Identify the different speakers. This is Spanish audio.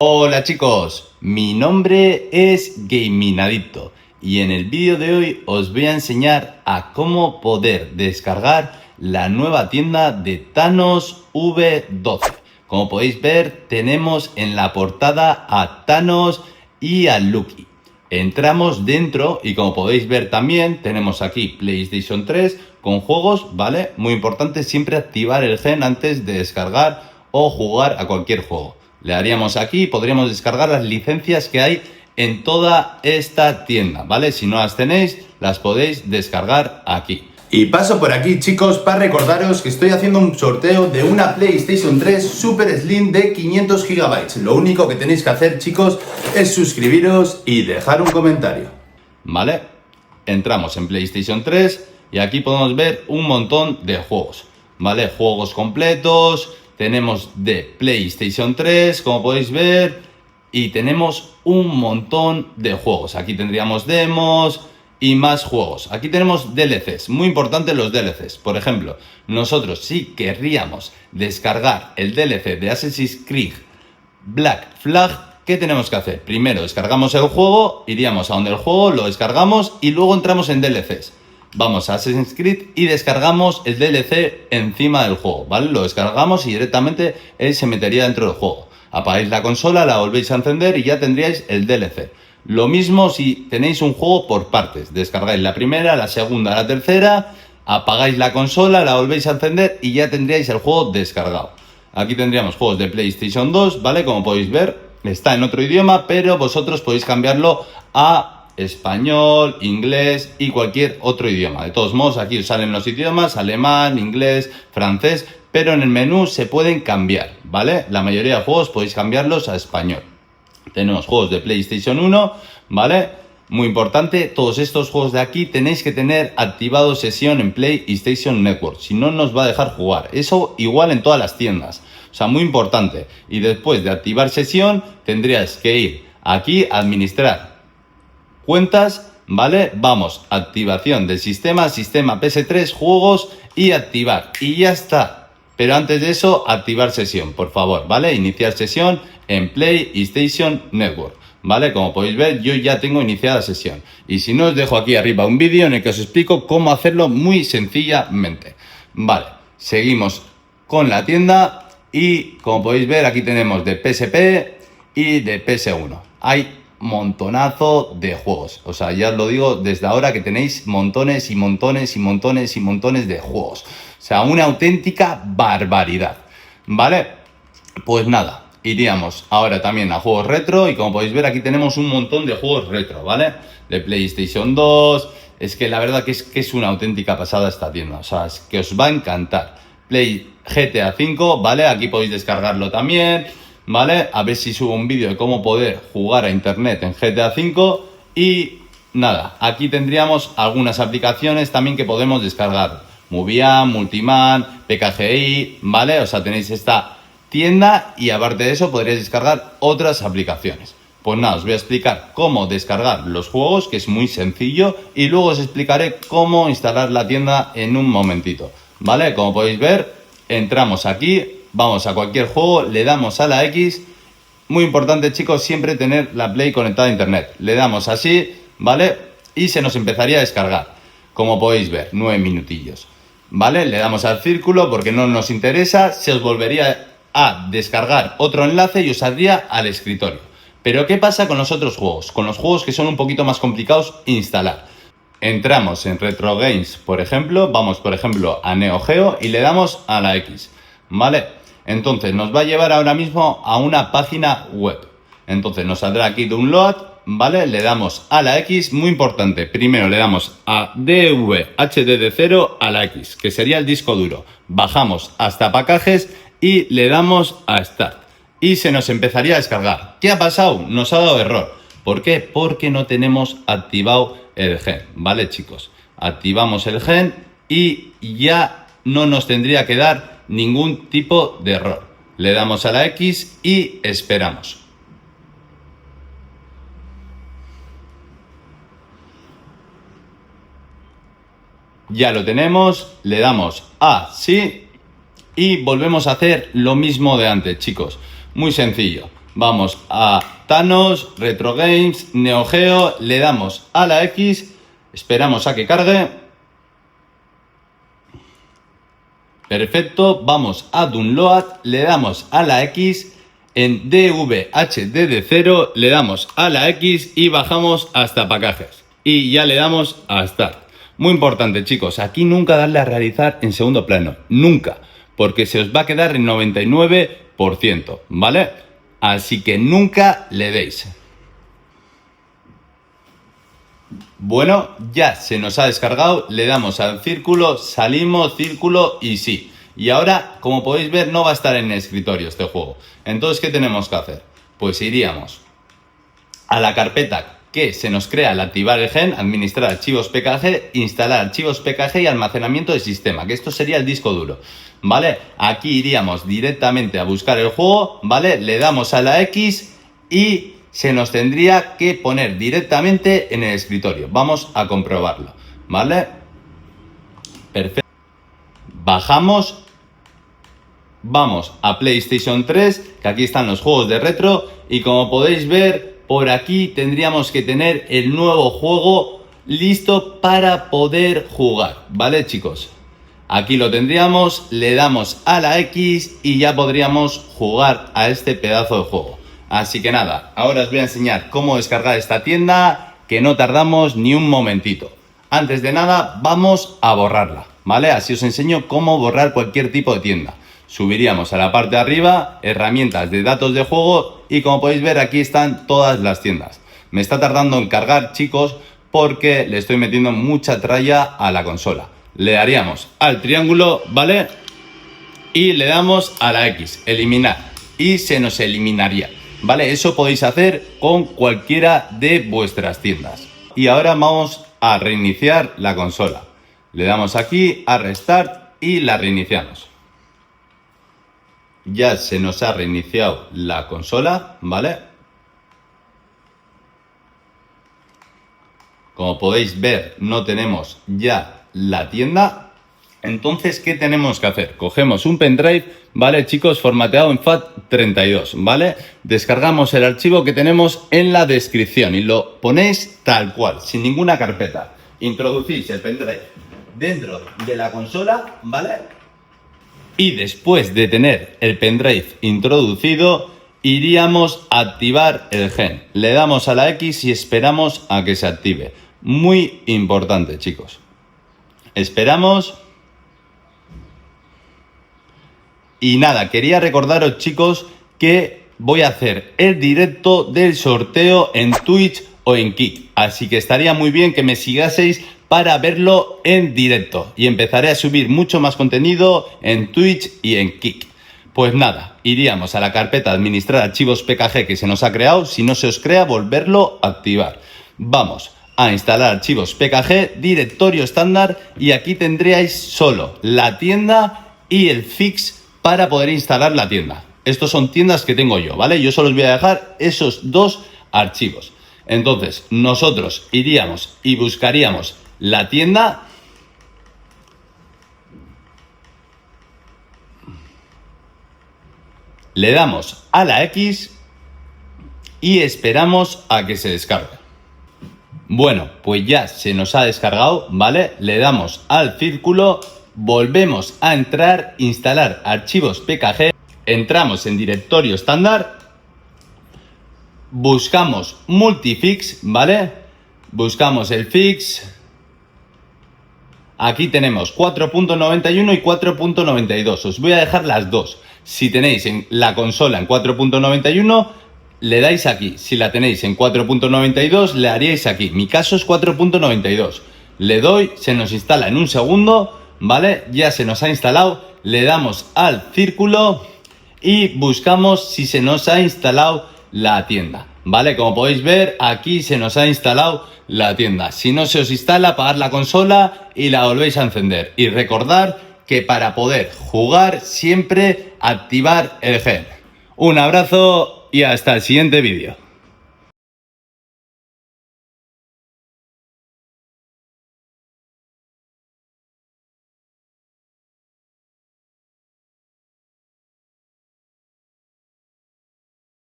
Speaker 1: Hola chicos, mi nombre es Gaminadicto y en el vídeo de hoy os voy a enseñar a cómo poder descargar la nueva tienda de Thanos V12. Como podéis ver, tenemos en la portada a Thanos y a Lucky. Entramos dentro y como podéis ver también tenemos aquí PlayStation 3 con juegos, ¿vale? Muy importante siempre activar el gen antes de descargar o jugar a cualquier juego. Le daríamos aquí y podríamos descargar las licencias que hay en toda esta tienda, ¿vale? Si no las tenéis, las podéis descargar aquí. Y paso por aquí, chicos, para recordaros que estoy haciendo un sorteo de una PlayStation 3 Super Slim de 500 GB. Lo único que tenéis que hacer, chicos, es suscribiros y dejar un comentario, ¿vale? Entramos en PlayStation 3 y aquí podemos ver un montón de juegos, ¿vale? Juegos completos. Tenemos de PlayStation 3, como podéis ver, y tenemos un montón de juegos. Aquí tendríamos demos y más juegos. Aquí tenemos DLCs, muy importantes los DLCs. Por ejemplo, nosotros si querríamos descargar el DLC de Assassin's Creed Black Flag, ¿qué tenemos que hacer? Primero descargamos el juego, iríamos a donde el juego, lo descargamos y luego entramos en DLCs. Vamos a Assassin's Creed y descargamos el DLC encima del juego, ¿vale? Lo descargamos y directamente él se metería dentro del juego. Apagáis la consola, la volvéis a encender y ya tendríais el DLC. Lo mismo si tenéis un juego por partes. Descargáis la primera, la segunda, la tercera, apagáis la consola, la volvéis a encender y ya tendríais el juego descargado. Aquí tendríamos juegos de PlayStation 2, ¿vale? Como podéis ver, está en otro idioma, pero vosotros podéis cambiarlo a español, inglés y cualquier otro idioma. De todos modos, aquí os salen los idiomas, alemán, inglés, francés, pero en el menú se pueden cambiar, ¿vale? La mayoría de juegos podéis cambiarlos a español. Tenemos juegos de PlayStation 1, ¿vale? Muy importante, todos estos juegos de aquí tenéis que tener activado sesión en PlayStation Network, si no nos va a dejar jugar. Eso igual en todas las tiendas, o sea, muy importante. Y después de activar sesión, tendríais que ir aquí a administrar cuentas, ¿vale? Vamos, activación del sistema PS3, juegos y activar. Y ya está. Pero antes de eso, activar sesión, por favor, ¿vale? Iniciar sesión en PlayStation Network, ¿vale? Como podéis ver, yo ya tengo iniciada sesión. Y si no, os dejo aquí arriba un vídeo en el que os explico cómo hacerlo muy sencillamente. Vale, seguimos con la tienda y como podéis ver, aquí tenemos de PSP y de PS1. Hay montonazo de juegos, o sea, ya os lo digo desde ahora que tenéis montones y montones y montones y montones de juegos, o sea, una auténtica barbaridad, ¿vale? Pues nada, iríamos ahora también a juegos retro y como podéis ver aquí tenemos un montón de juegos retro, ¿vale? De PlayStation 2, es que la verdad que es una auténtica pasada esta tienda, o sea, es que os va a encantar. GTA 5, ¿vale? Aquí podéis descargarlo también, ¿vale? A ver si subo un vídeo de cómo poder jugar a internet en GTA 5 y nada, aquí tendríamos algunas aplicaciones también que podemos descargar. Movian, Multiman, PKGI, ¿vale? O sea, tenéis esta tienda y aparte de eso podréis descargar otras aplicaciones. Pues nada, os voy a explicar cómo descargar los juegos, que es muy sencillo, y luego os explicaré cómo instalar la tienda en un momentito, ¿vale? Como podéis ver, entramos aquí. Vamos a cualquier juego, le damos a la X. Muy importante, chicos, siempre tener la Play conectada a internet. Le damos así, ¿vale? Y se nos empezaría a descargar. Como podéis ver, 9 minutillos, ¿vale? Le damos al círculo porque no nos interesa. Se os volvería a descargar otro enlace y os saldría al escritorio. Pero ¿qué pasa con los otros juegos? Con los juegos que son un poquito más complicados instalar. Entramos en Retro Games, por ejemplo. Vamos, por ejemplo, a Neo Geo y le damos a la X, ¿vale? Entonces nos va a llevar ahora mismo a una página web. Entonces nos saldrá aquí Download, ¿vale? Le damos a la X, muy importante. Primero le damos a DVHDD0 a la X, que sería el disco duro. Bajamos hasta paquetes y le damos a Start. Y se nos empezaría a descargar. ¿Qué ha pasado? Nos ha dado error. ¿Por qué? Porque no tenemos activado el gen, ¿vale, chicos? Activamos el gen y ya no nos tendría que dar ningún tipo de error. Le damos a la X y esperamos. Ya lo tenemos, le damos a sí y volvemos a hacer lo mismo de antes, chicos. Muy sencillo. Vamos a Thanos, Retro Games, Neo Geo, le damos a la X, esperamos a que cargue. Perfecto, vamos a Download, le damos a la X, en DVHDD0 le damos a la X y bajamos hasta paquetes. Y ya le damos a Start. Muy importante, chicos, aquí nunca darle a realizar en segundo plano, nunca, porque se os va a quedar en 99%, ¿vale? Así que nunca le deis. Bueno, ya se nos ha descargado, le damos al círculo, salimos, círculo y sí. Y ahora, como podéis ver, no va a estar en el escritorio este juego. Entonces, ¿qué tenemos que hacer? Pues iríamos a la carpeta que se nos crea al activar el gen, administrar archivos PKG, instalar archivos PKG y almacenamiento de sistema, que esto sería el disco duro, ¿vale? Aquí iríamos directamente a buscar el juego, ¿vale? Le damos a la X y se nos tendría que poner directamente en el escritorio. Vamos a comprobarlo, ¿vale? Perfecto. Bajamos, vamos a PlayStation 3, que aquí están los juegos de retro, y como podéis ver, por aquí tendríamos que tener el nuevo juego listo para poder jugar, ¿vale, chicos? Aquí lo tendríamos, le damos a la X y ya podríamos jugar a este pedazo de juego. Así que nada, ahora os voy a enseñar cómo descargar esta tienda, que no tardamos ni un momentito. Antes de nada, vamos a borrarla, ¿vale? Así os enseño cómo borrar cualquier tipo de tienda. Subiríamos a la parte de arriba, herramientas de datos de juego, y como podéis ver aquí están todas las tiendas. Me está tardando en cargar, chicos, porque le estoy metiendo mucha tralla a la consola. Le daríamos al triángulo, ¿vale? Y le damos a la X, eliminar, y se nos eliminaría, ¿vale? Eso podéis hacer con cualquiera de vuestras tiendas. Y ahora vamos a reiniciar la consola. Le damos aquí a Restart y la reiniciamos. Ya se nos ha reiniciado la consola, ¿vale? Como podéis ver, no tenemos ya la tienda. Entonces, ¿qué tenemos que hacer? Cogemos un pendrive, ¿vale, chicos? Formateado en FAT32, ¿vale? Descargamos el archivo que tenemos en la descripción y lo ponéis tal cual, sin ninguna carpeta. Introducís el pendrive dentro de la consola, ¿vale? Y después de tener el pendrive introducido, iríamos a activar el gen. Le damos a la X y esperamos a que se active. Muy importante, chicos. Esperamos. Y nada, quería recordaros, chicos, que voy a hacer el directo del sorteo en Twitch o en Kick. Así que estaría muy bien que me sigaseis para verlo en directo. Y empezaré a subir mucho más contenido en Twitch y en Kick. Pues nada, iríamos a la carpeta administrar archivos PKG que se nos ha creado. Si no se os crea, volverlo a activar. Vamos a instalar archivos PKG, directorio estándar, y aquí tendríais solo la tienda y el fix para poder instalar la tienda. Estos son tiendas que tengo yo, ¿vale? Yo solo os voy a dejar esos dos archivos. Entonces, nosotros iríamos y buscaríamos la tienda. Le damos a la X y esperamos a que se descargue. Bueno, pues ya se nos ha descargado, ¿vale? Le damos al círculo, volvemos a entrar, instalar archivos PKG, entramos en directorio estándar, buscamos multifix, ¿vale? Buscamos el fix. Aquí tenemos 4.91 y 4.92. Os voy a dejar las dos. Si tenéis en la consola en 4.91, le dais aquí. Si la tenéis en 4.92, le haríais aquí. Mi caso es 4.92. Le doy, se nos instala en un segundo, ¿vale? Ya se nos ha instalado. Le damos al círculo y buscamos si se nos ha instalado la tienda, ¿vale? Como podéis ver, aquí se nos ha instalado la tienda. Si no se os instala, apagad la consola y la volvéis a encender. Y recordad que para poder jugar siempre activar el gen. Un abrazo y hasta el siguiente vídeo.